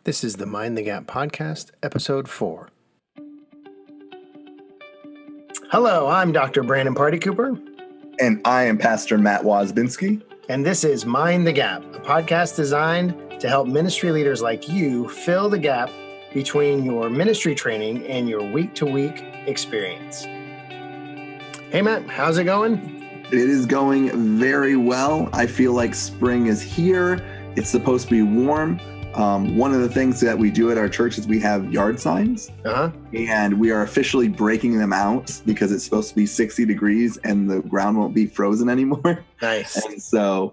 This is the Mind the Gap podcast, episode 4. Hello, I'm Dr. Brandon Pardekooper. And I am Pastor Matt Wozbinski. And this is Mind the Gap, a podcast designed to help ministry leaders like you fill the gap between your ministry training and your week-to-week experience. Hey, Matt, how's it going? It is going very well. I feel like spring is here. It's supposed to be warm. One of the things that we do at our church is we have yard signs, and we are officially breaking them out because it's supposed to be 60 degrees and the ground won't be frozen anymore. Nice. And so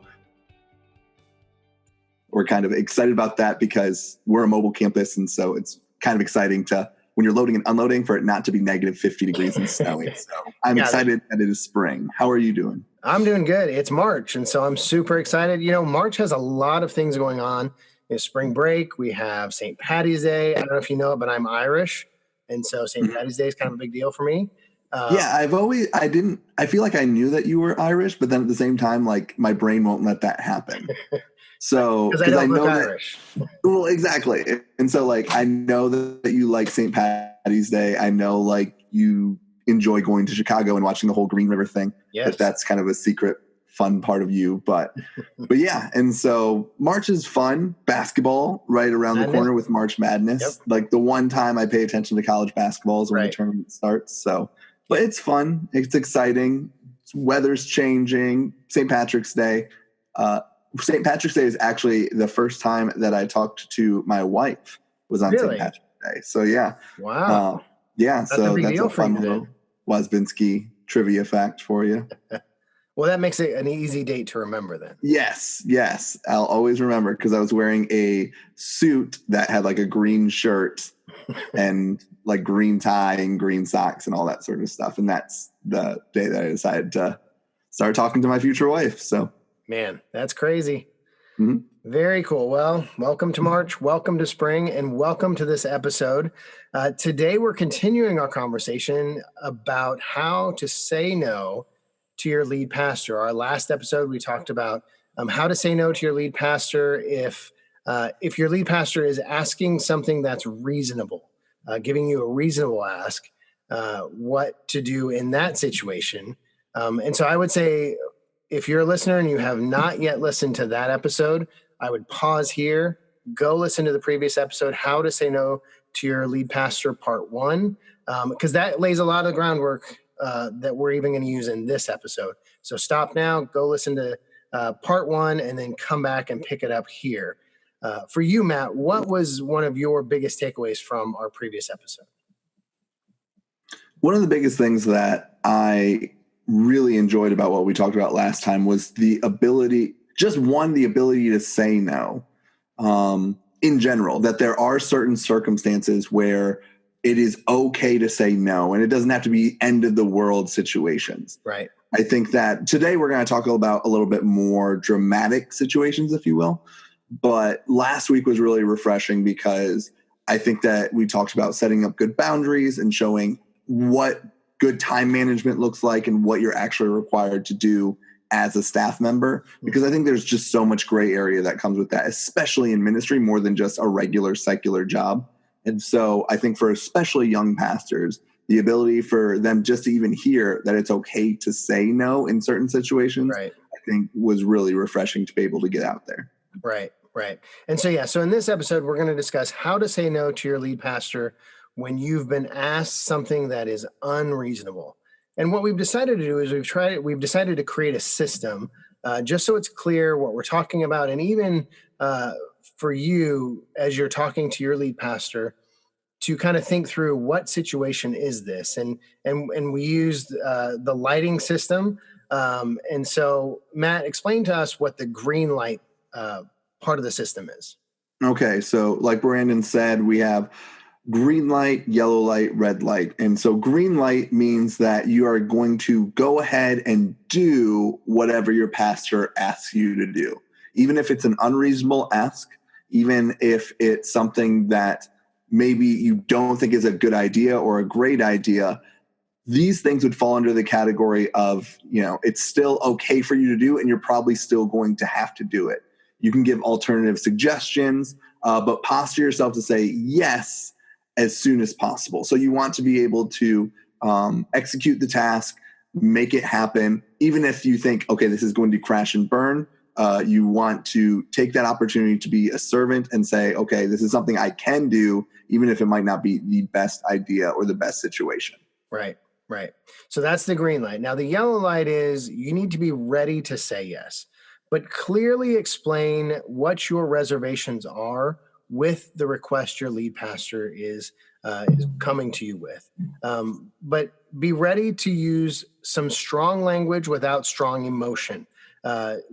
we're kind of excited about that because we're a mobile campus, and so it's kind of exciting to, when you're loading and unloading, for it not to be negative 50 degrees and snowing. So I'm excited that it is spring. How are you doing? I'm doing good. It's March, and so I'm super excited. You know, March has a lot of things going on. Spring break, we have St. Patty's Day. I don't know if you know it, but I'm Irish. And so St. Patty's Day is kind of a big deal for me. I feel like I knew that you were Irish, but then at the same time, like, my brain won't let that happen. So, because I know that, Irish. Well, exactly. And so, like, I know that you like St. Patty's Day. I know, like, you enjoy going to Chicago and watching the whole Green River thing. Yes. But that's kind of a secret fun part of you, but yeah. And so March is fun. Basketball right around the corner with March Madness. Yep. Like, the one time I pay attention to college basketball is when the tournament starts. So, but it's fun. It's exciting. Weather's changing. St. Patrick's Day. St. Patrick's Day is actually the first time that I talked to my wife was on St. Patrick's Day. So yeah. Wow. That's so that's a fun little Wozbinski trivia fact for you. Well, that makes it an easy date to remember then. Yes. I'll always remember because I was wearing a suit that had like a green shirt and like green tie and green socks and all that sort of stuff. And that's the day that I decided to start talking to my future wife. So, man, that's crazy. Mm-hmm. Very cool. Well, welcome to March, welcome to spring, and welcome to this episode. Today, we're continuing our conversation about how to say no to your lead pastor. Our last episode, we talked about how to say no to your lead pastor if your lead pastor is asking something that's reasonable, giving you a reasonable ask, what to do in that situation. And so I would say, if you're a listener and you have not yet listened to that episode, I would pause here, go listen to the previous episode, How to Say No to Your Lead Pastor, Part 1, because that lays a lot of the groundwork that we're even going to use in this episode. So stop now, go listen to part 1, and then come back and pick it up here. For you, Matt, what was one of your biggest takeaways from our previous episode? One of the biggest things that I really enjoyed about what we talked about last time was the ability to say no in general, that there are certain circumstances where it is okay to say no, and it doesn't have to be end of the world situations. Right. I think that today we're going to talk about a little bit more dramatic situations, if you will. But last week was really refreshing because I think that we talked about setting up good boundaries and showing what good time management looks like and what you're actually required to do as a staff member, because I think there's just so much gray area that comes with that, especially in ministry, more than just a regular secular job. And so I think for especially young pastors, the ability for them just to even hear that it's okay to say no in certain situations, I think was really refreshing to be able to get out there. Right. And so in this episode, we're going to discuss how to say no to your lead pastor when you've been asked something that is unreasonable. And what we've decided to do is we've decided to create a system just so it's clear what we're talking about, and even for you, as you're talking to your lead pastor, to kind of think through what situation is this, and we used the lighting system. And so, Matt, explain to us what the green light part of the system is. Okay, so like Brandon said, we have green light, yellow light, red light. And so green light means that you are going to go ahead and do whatever your pastor asks you to do, even if it's an unreasonable ask, even if it's something that maybe you don't think is a good idea or a great idea. These things would fall under the category of, it's still okay for you to do, and you're probably still going to have to do it. You can give alternative suggestions. but posture yourself to say yes as soon as possible. So you want to be able to execute the task, make it happen, even if you think, okay, this is going to crash and burn. You want to take that opportunity to be a servant and say, okay, this is something I can do, even if it might not be the best idea or the best situation. Right. So that's the green light. Now, the yellow light is you need to be ready to say yes, but clearly explain what your reservations are with the request your lead pastor is coming to you with. But be ready to use some strong language without strong emotion,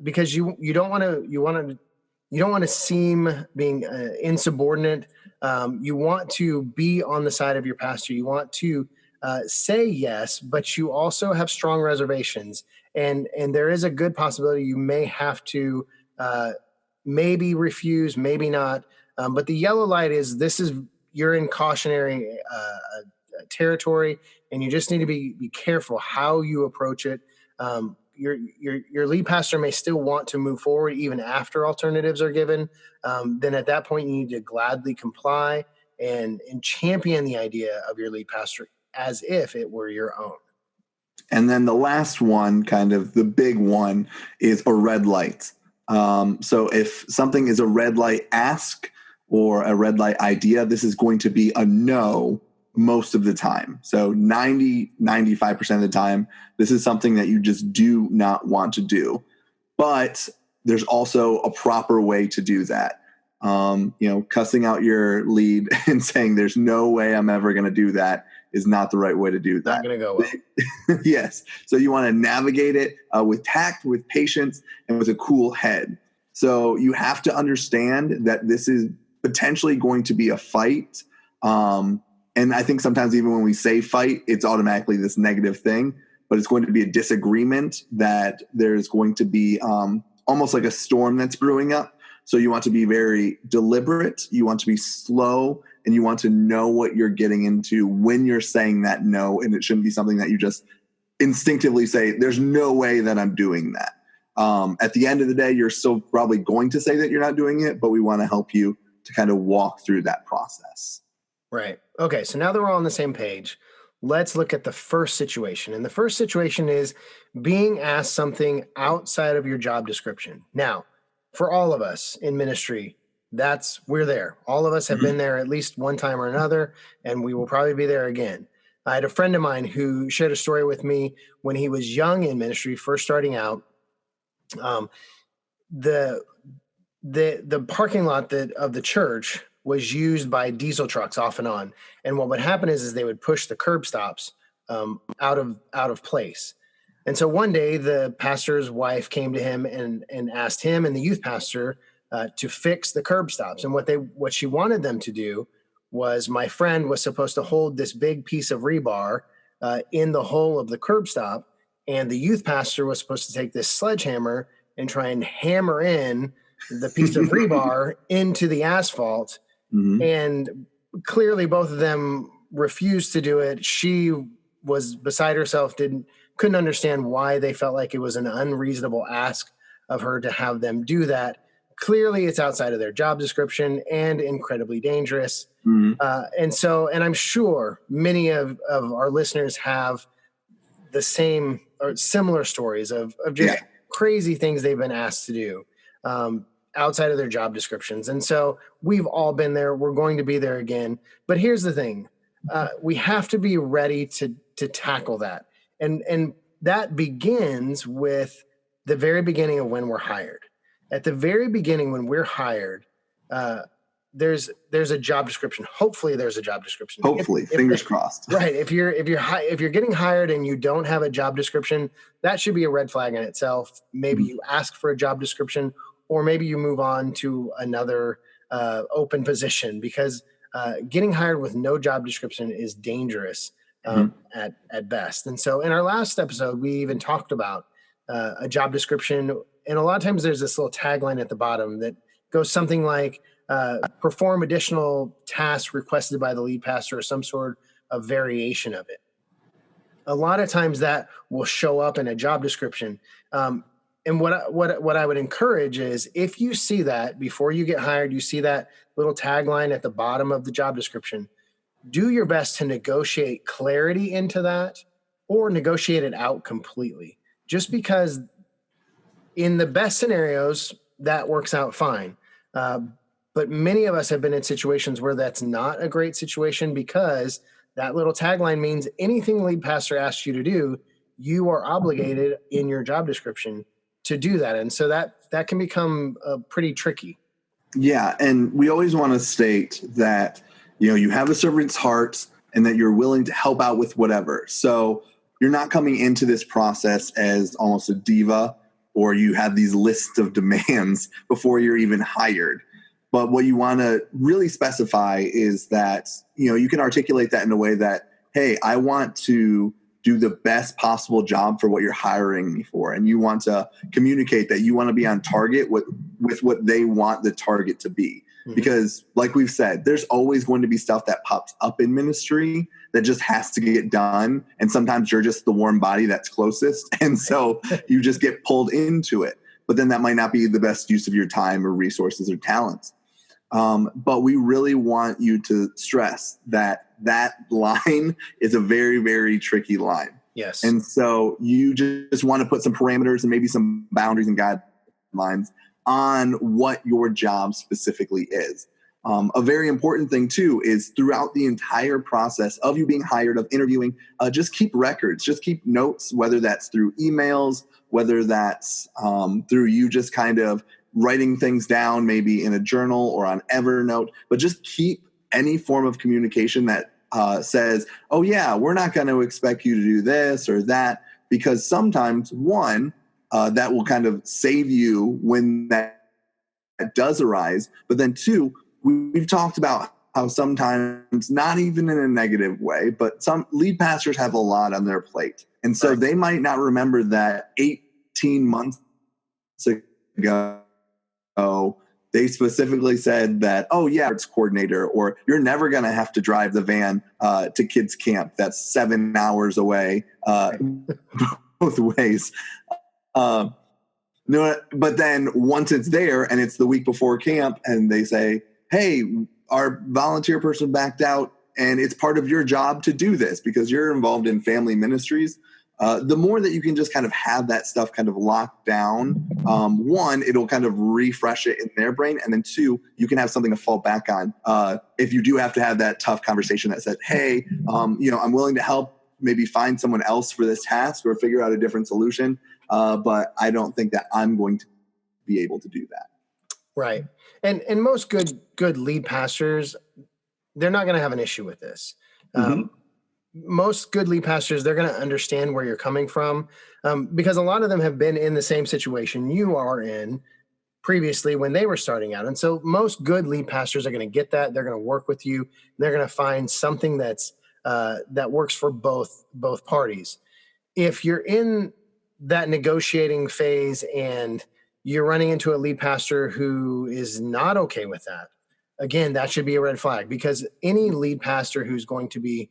because you don't want to seem being insubordinate. You want to be on the side of your pastor. You want to say yes, but you also have strong reservations, and there is a good possibility you may have to maybe refuse, maybe not. But the yellow light is you're in cautionary territory, and you just need to be careful how you approach it. Your lead pastor may still want to move forward even after alternatives are given. Then at that point, you need to gladly comply and champion the idea of your lead pastor as if it were your own. And then the last one, kind of the big one, is a red light. So if something is a red light ask or a red light idea, this is going to be a no most of the time. So 95% of the time, this is something that you just do not want to do. But there's also a proper way to do that. Cussing out your lead and saying there's no way I'm ever going to do that is not the right way to do that. Not going to go well. Yes. So you want to navigate it with tact, with patience, and with a cool head. So you have to understand that this is potentially going to be a fight. And I think sometimes even when we say fight, it's automatically this negative thing, but it's going to be a disagreement that there's going to be almost like a storm that's brewing up. So you want to be very deliberate. You want to be slow, and you want to know what you're getting into when you're saying that no, and it shouldn't be something that you just instinctively say, there's no way that I'm doing that. At the end of the day, you're still probably going to say that you're not doing it, but we want to help you to kind of walk through that process. Right. Okay, so now that we're all on the same page, let's look at the first situation. And the first situation is being asked something outside of your job description. Now, for all of us in ministry, we're there. All of us have been there at least one time or another, and we will probably be there again. I had a friend of mine who shared a story with me when he was young in ministry, first starting out. The parking lot of the church was used by diesel trucks off and on, and what would happen is they would push the curb stops out of place. And so one day the pastor's wife came to him and asked him and the youth pastor to fix the curb stops. And what she wanted them to do was, my friend was supposed to hold this big piece of rebar in the hole of the curb stop, and the youth pastor was supposed to take this sledgehammer and try and hammer in the piece of rebar into the asphalt. Mm-hmm. And clearly both of them refused to do it. She was beside herself, couldn't understand why they felt like it was an unreasonable ask of her to have them do that. Clearly it's outside of their job description and incredibly dangerous. Mm-hmm. And I'm sure many of our listeners have the same or similar stories of just crazy things they've been asked to do outside of their job descriptions. And so we've all been there. We're going to be there again. But here's the thing. We have to be ready to tackle that. And that begins with the very beginning of when we're hired. At the very beginning, when we're hired, there's a job description. Hopefully there's a job description. Hopefully, fingers crossed. Right. If you're getting hired and you don't have a job description, that should be a red flag in itself. Maybe you ask for a job description, or maybe you move on to another open position, because getting hired with no job description is dangerous at best. And so in our last episode, we even talked about a job description. And a lot of times there's this little tagline at the bottom that goes something like, perform additional tasks requested by the lead pastor, or some sort of variation of it. A lot of times that will show up in a job description. And what I would encourage is, if you see that before you get hired, you see that little tagline at the bottom of the job description, do your best to negotiate clarity into that or negotiate it out completely. Just because in the best scenarios, that works out fine. Uh, but many of us have been in situations where that's not a great situation, because that little tagline means anything lead pastor asks you to do, you are obligated in your job description to do that. And so that can become pretty tricky. Yeah, and we always want to state that, you have a servant's heart and that you're willing to help out with whatever. So you're not coming into this process as almost a diva, or you have these lists of demands before you're even hired. But what you want to really specify is that, you can articulate that in a way that, hey, I want to do the best possible job for what you're hiring me for. And you want to communicate that you want to be on target with what they want the target to be. Mm-hmm. Because like we've said, there's always going to be stuff that pops up in ministry that just has to get done. And sometimes you're just the warm body that's closest. And so you just get pulled into it. But then that might not be the best use of your time or resources or talents. But we really want you to stress that line is a very, very tricky line. Yes. And so you just want to put some parameters and maybe some boundaries and guidelines on what your job specifically is. A very important thing, too, is throughout the entire process of you being hired, of interviewing, just keep records, just keep notes, whether that's through emails, whether that's through you just kind of writing things down, maybe in a journal or on Evernote, but just keep any form of communication that says, oh, yeah, we're not going to expect you to do this or that, because sometimes, one, that will kind of save you when that does arise. But then two, we've talked about how sometimes, not even in a negative way, but some lead pastors have a lot on their plate. And so they might not remember that 18 months ago, they specifically said that, oh, yeah, it's coordinator, or you're never going to have to drive the van to kids camp. That's 7 hours away both ways. No, but then once it's there and it's the week before camp and they say, hey, our volunteer person backed out and it's part of your job to do this because you're involved in family ministries. The more that you can just kind of have that stuff kind of locked down, one, it'll kind of refresh it in their brain. And then two, you can have something to fall back on. If you do have to have that tough conversation that said, hey, I'm willing to help maybe find someone else for this task or figure out a different solution. But I don't think that I'm going to be able to do that. Right. And most good lead pastors, they're not going to have an issue with this. Most good lead pastors, they're going to understand where you're coming from, because a lot of them have been in the same situation you are in previously when they were starting out. And so most good lead pastors are going to get that. They're going to work with you. They're going to find something that's that works for both parties. If you're in that negotiating phase and you're running into a lead pastor who is not okay with that, again, that should be a red flag, because any lead pastor who's going to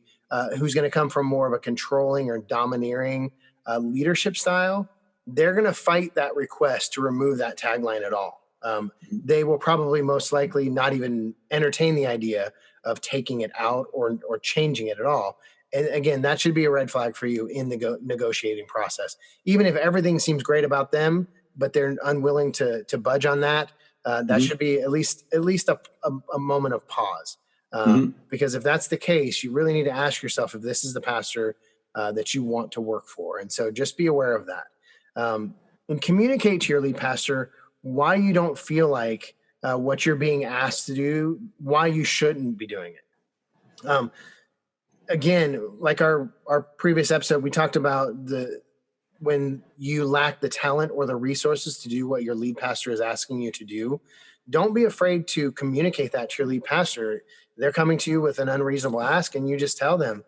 come from more of a controlling or domineering leadership style, they're going to fight that request to remove that tagline at all. They will probably most likely not even entertain the idea of taking it out or changing it at all. And again, that should be a red flag for you in the negotiating process. Even if everything seems great about them, but they're unwilling to budge on that, that should be at least a moment of pause. Because if that's the case, you really need to ask yourself if this is the pastor that you want to work for. And so just be aware of that. And communicate to your lead pastor why you don't feel like what you're being asked to do, why you shouldn't be doing it. Again, like our previous episode, we talked about when you lack the talent or the resources to do what your lead pastor is asking you to do. Don't be afraid to communicate that to your lead pastor. They're coming to you with an unreasonable ask, and you just tell them,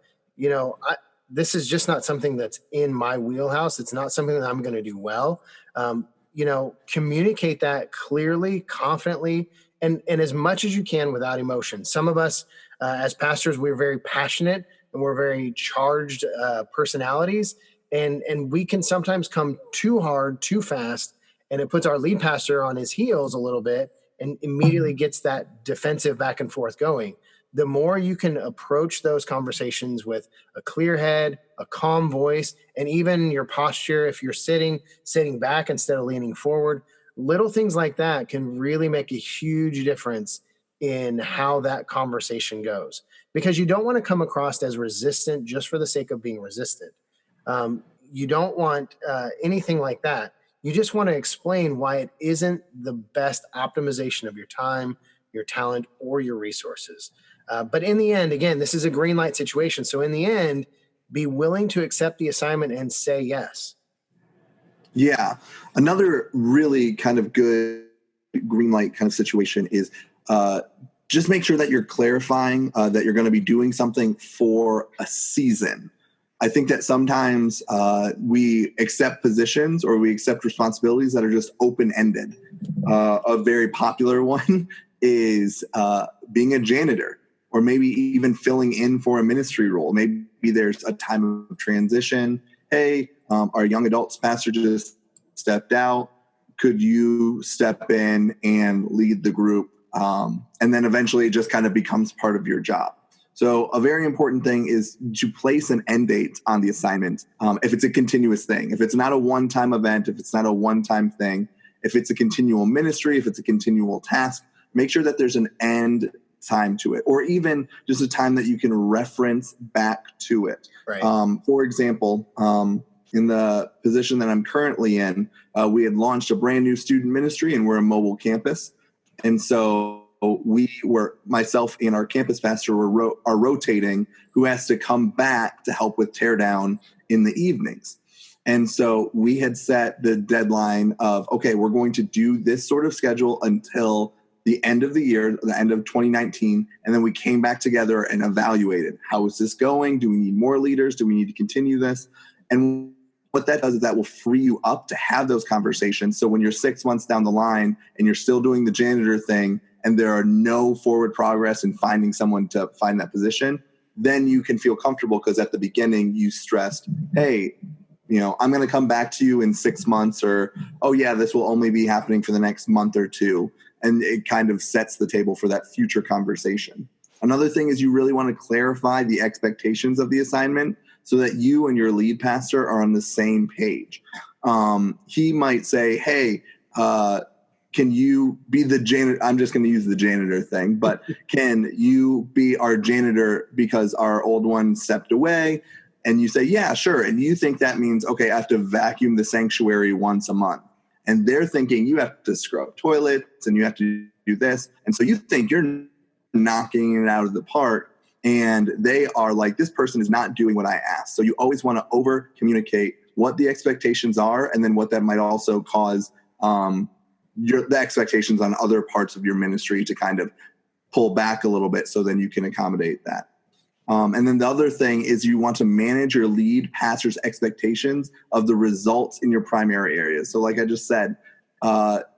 this is just not something that's in my wheelhouse. It's not something that I'm going to do well. Communicate that clearly, confidently, and as much as you can without emotion. Some of us, as pastors, we're very passionate and we're very charged personalities. And we can sometimes come too hard, too fast, and it puts our lead pastor on his heels a little bit and immediately gets that defensive back and forth going. The more you can approach those conversations with a clear head, a calm voice, and even your posture, if you're sitting back instead of leaning forward, little things like that can really make a huge difference in how that conversation goes. Because you don't want to come across as resistant just for the sake of being resistant. You don't want anything like that. You just want to explain why it isn't the best optimization of your time, your talent, or your resources. But in the end, again, this is a green light situation. So in the end, be willing to accept the assignment and say yes. Yeah. Another really kind of good green light kind of situation is just make sure that you're clarifying that you're going to be doing something for a season. I think that sometimes we accept positions or we accept responsibilities that are just open-ended. A very popular one is being a janitor, or maybe even filling in for a ministry role. Maybe there's a time of transition. Hey, our young adults pastor just stepped out. Could you step in and lead the group? And then eventually it just kind of becomes part of your job. So a very important thing is to place an end date on the assignment. If it's a continuous thing, if it's not a one-time event, if it's not a one-time thing, if it's a continual ministry, if it's a continual task, make sure that there's an end time to it, or even just a time that you can reference back to it. Right. For example, in the position that I'm currently in, we had launched a brand new student ministry and we're a mobile campus. And so myself and our campus pastor are rotating who has to come back to help with teardown in the evenings. And so we had set the deadline of, okay, we're going to do this sort of schedule until the end of the year, the end of 2019. And then we came back together and evaluated, how is this going? Do we need more leaders? Do we need to continue this? And what that does is that will free you up to have those conversations. So when you're 6 months down the line and you're still doing the janitor thing and there are no forward progress in finding someone to find that position, then you can feel comfortable because at the beginning you stressed, hey, I'm going to come back to you in 6 months, or, oh yeah, this will only be happening for the next month or two. And it kind of sets the table for that future conversation. Another thing is you really want to clarify the expectations of the assignment so that you and your lead pastor are on the same page. He might say, hey, can you be the janitor? I'm just going to use the janitor thing, but can you be our janitor because our old one stepped away? And you say, yeah, sure. And you think that means, okay, I have to vacuum the sanctuary once a month. And they're thinking you have to scrub toilets and you have to do this. And so you think you're knocking it out of the park. And they are like, this person is not doing what I asked. So you always want to over communicate what the expectations are, and then what that might also cause the expectations on other parts of your ministry to kind of pull back a little bit, so then you can accommodate that. And then the other thing is you want to manage your lead pastor's expectations of the results in your primary areas. So like I just said,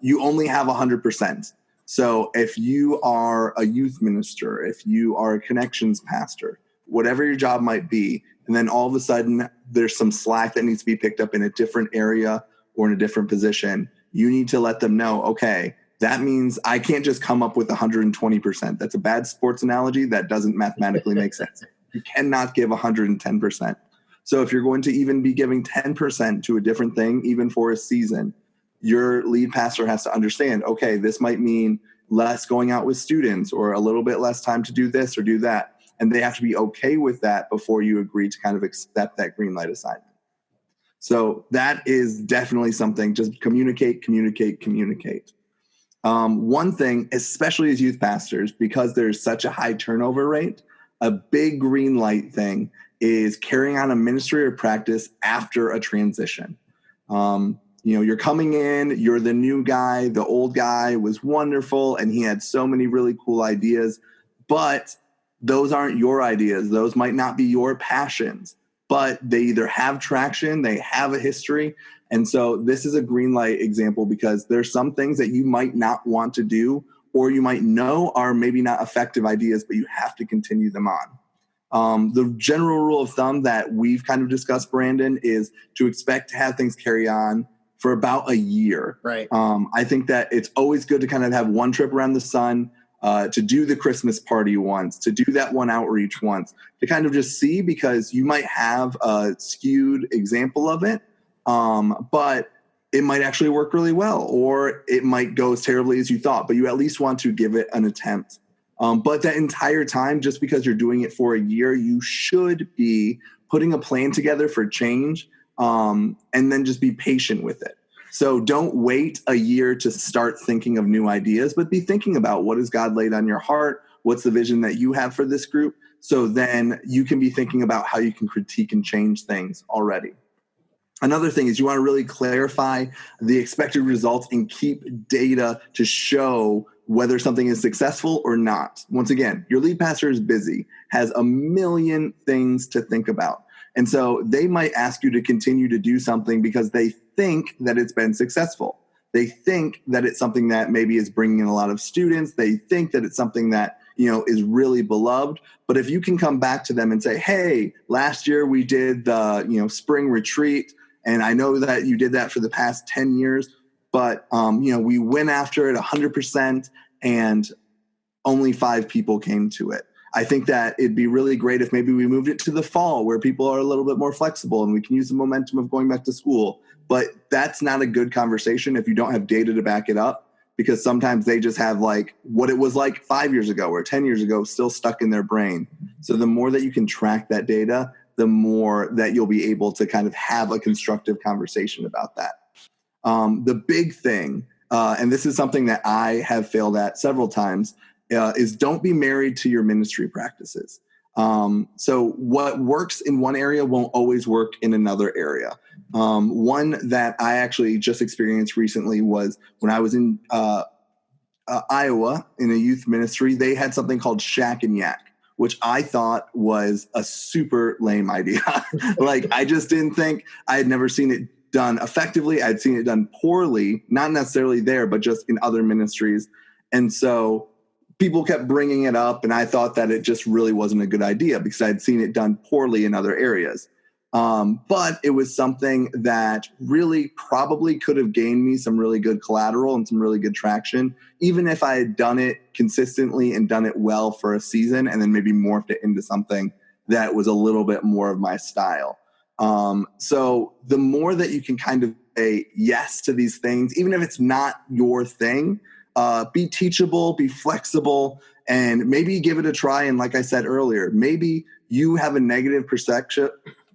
you only have 100%. So if you are a youth minister, if you are a connections pastor, whatever your job might be, and then all of a sudden there's some slack that needs to be picked up in a different area or in a different position, you need to let them know, okay, that means I can't just come up with 120%. That's a bad sports analogy. That doesn't mathematically make sense. You cannot give 110%. So if you're going to even be giving 10% to a different thing, even for a season, your lead pastor has to understand, okay, this might mean less going out with students or a little bit less time to do this or do that. And they have to be okay with that before you agree to kind of accept that green light assignment. So that is definitely something. Just communicate. One thing, especially as youth pastors, because there's such a high turnover rate, a big green light thing is carrying on a ministry or practice after a transition. You're coming in, you're the new guy, the old guy was wonderful, and he had so many really cool ideas, but those aren't your ideas. Those might not be your passions, but they either have traction, they have a history. And so this is a green light example because there's some things that you might not want to do, or you might know are maybe not effective ideas, but you have to continue them on. The general rule of thumb that we've kind of discussed, Brandon, is to expect to have things carry on for about a year. Right. I think that it's always good to kind of have one trip around the sun, to do the Christmas party once, to do that one outreach once, to kind of just see, because you might have a skewed example of it, but it might actually work really well, or it might go as terribly as you thought, but you at least want to give it an attempt. But that entire time, just because you're doing it for a year, you should be putting a plan together for change, and then just be patient with it. So don't wait a year to start thinking of new ideas, but be thinking about what has God laid on your heart? What's the vision that you have for this group? So then you can be thinking about how you can critique and change things already. Another thing is you want to really clarify the expected results and keep data to show whether something is successful or not. Once again, your lead pastor is busy, has a million things to think about. And so they might ask you to continue to do something because they think that it's been successful. They think that it's something that maybe is bringing in a lot of students. They think that it's something that, is really beloved. But if you can come back to them and say, hey, last year we did the, spring retreat, and I know that you did that for the past 10 years, but, we went after it 100% and only 5 people came to it. I think that it'd be really great if maybe we moved it to the fall where people are a little bit more flexible and we can use the momentum of going back to school. But that's not a good conversation if you don't have data to back it up, because sometimes they just have like what it was like 5 years ago or 10 years ago still stuck in their brain. So the more that you can track that data, the more that you'll be able to kind of have a constructive conversation about that. The big thing, and this is something that I have failed at several times, is don't be married to your ministry practices. So what works in one area won't always work in another area. One that I actually just experienced recently was when I was in Iowa in a youth ministry. They had something called Shack and Yak, which I thought was a super lame idea. Like, I just didn't think, I had never seen it done effectively. I'd seen it done poorly, not necessarily there, but just in other ministries. And so people kept bringing it up, and I thought that it just really wasn't a good idea because I'd seen it done poorly in other areas. But it was something that really probably could have gained me some really good collateral and some really good traction, even if I had done it consistently and done it well for a season and then maybe morphed it into something that was a little bit more of my style. So the more that you can kind of say yes to these things, even if it's not your thing, be teachable, be flexible, and maybe give it a try. And like I said earlier, maybe you have a negative perspective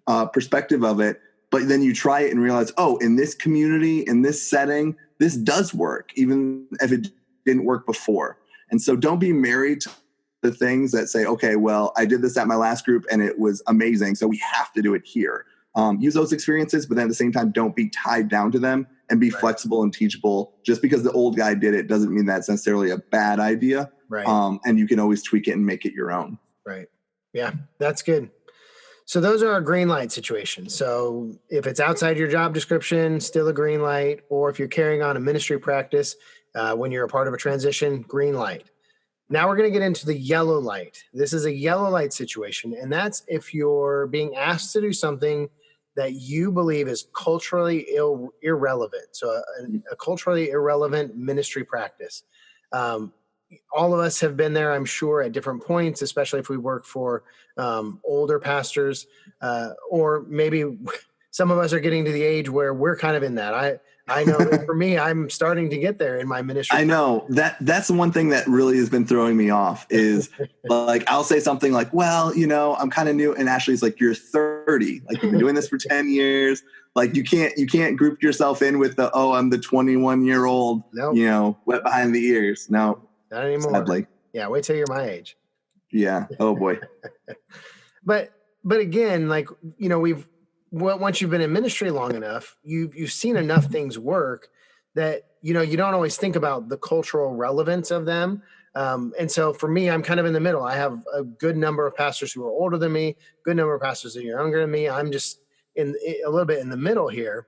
of it, but then you try it and realize, oh, in this community, in this setting, this does work, even if it didn't work before. And so don't be married to the things that say, okay, well, I did this at my last group and it was amazing, so we have to do it here. Use those experiences, but then at the same time, don't be tied down to them, and be flexible and teachable. Just because the old guy did it doesn't mean that's necessarily a bad idea. Right. And you can always tweak it and make it your own. Right. Yeah, that's good. So those are our green light situations. So if it's outside your job description, still a green light, or if you're carrying on a ministry practice when you're a part of a transition, green light. Now we're going to get into the yellow light. This is a yellow light situation, and that's if you're being asked to do something that you believe is culturally irrelevant. So a culturally irrelevant ministry practice. All of us have been there, I'm sure, at different points, especially if we work for older pastors, or maybe some of us are getting to the age where we're kind of in that. I know that for me, I'm starting to get there in my ministry. I know that's the one thing that really has been throwing me off is like, I'll say something like, well, I'm kind of new. And Ashley's like, you're 30, like you've been doing this for 10 years. Like you can't group yourself in with the, oh, I'm the 21-year-old, nope. Wet behind the ears. No, not anymore. Sadly. Yeah. Wait till you're my age. Yeah. Oh boy. But again, like, once you've been in ministry long enough, you've seen enough things work that, you don't always think about the cultural relevance of them. And so for me, I'm kind of in the middle. I have a good number of pastors who are older than me, good number of pastors that are younger than me. I'm just in a little bit in the middle here.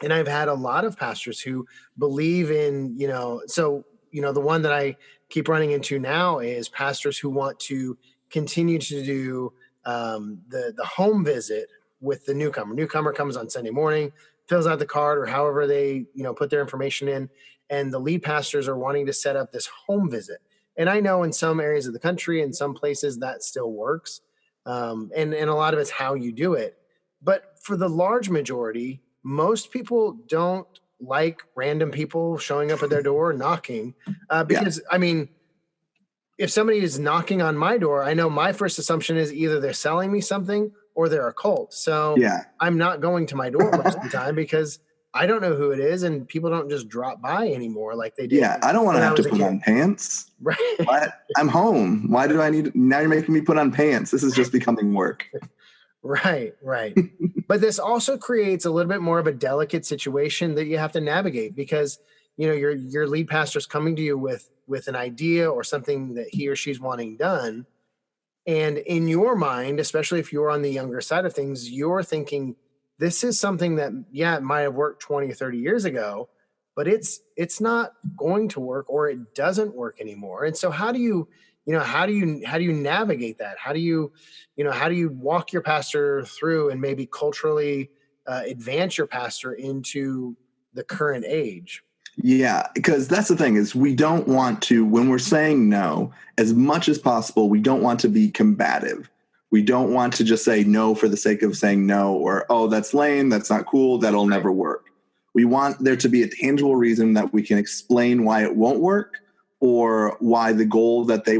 And I've had a lot of pastors who believe in, the one that I keep running into now is pastors who want to continue to do the home visit with the newcomer. Newcomer comes on Sunday morning, fills out the card or however they, put their information in, and the lead pastors are wanting to set up this home visit. And I know in some areas of the country, in some places that still works. And a lot of it's how you do it. But for the large majority, most people don't like random people showing up at their door knocking because, I mean, if somebody is knocking on my door, I know my first assumption is either they're selling me something or they're a cult. So I'm not going to my door most of the time because I don't know who it is, and people don't just drop by anymore like they did. Yeah, I don't want to have to put on pants. Right. I'm home. Why do I need? Now you're making me put on pants. This is just becoming work. Right. But this also creates a little bit more of a delicate situation that you have to navigate because your lead pastor's coming to you with an idea or something that he or she's wanting done. And in your mind, especially if you're on the younger side of things, you're thinking this is something that, it might have worked 20 or 30 years ago, but it's not going to work or it doesn't work anymore. And so how do you navigate that? How do you walk your pastor through and maybe culturally advance your pastor into the current age? Yeah, because that's the thing is we don't want to, when we're saying no, as much as possible, we don't want to be combative. We don't want to just say no for the sake of saying no or, oh, that's lame, that's not cool, that'll never work. We want there to be a tangible reason that we can explain why it won't work or why the goal that they